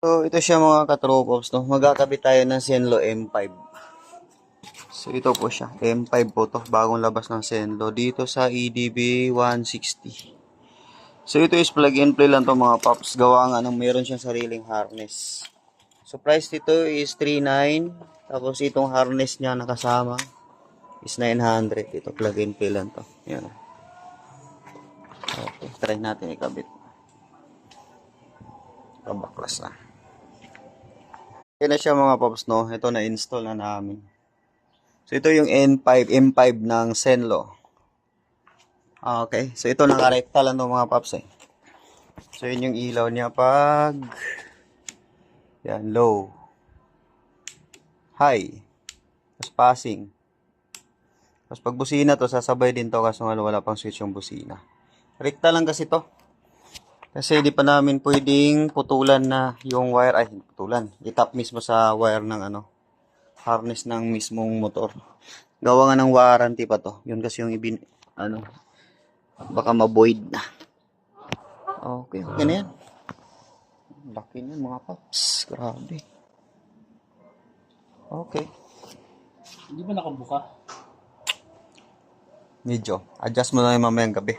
So, ito siya mga katropops, no? Magkakabit tayo ng Zenlo M5. So, ito po siya. M5 po to. Bagong labas ng Zenlo. Dito sa EDB 160. So, ito is plug and play lang to mga pops. Gawa nga ng meron siyang sariling harness. So, price dito is 3,900. Tapos, itong harness niya nakasama is 900. Ito, plug and play lang to. Yan. Okay, try natin ikabit. Kabaklas na. Yan na siya mga pops, no? Ito na-install na namin. So, ito yung M5 ng Zenlo. Okay. So, ito nakarekta lang ng mga pops eh. So, yun yung ilaw niya pag yan, low. High. Tapos passing. Tapos pag busina to, sasabay din to kasi wala pang switch yung busina. Rekta lang kasi to. Kasi di pa namin pwedeng putulan na yung wire. Ay, putulan. Itap mismo sa wire ng harness ng mismong motor. Gawa nga ng warranty pa to. Yun kasi yung baka ma-void na. Okay, okay na yan. Laki na mga paps. Grabe. Okay. Hindi ba nakabuka? Medyo. Adjust mo na yung mamayang gabi.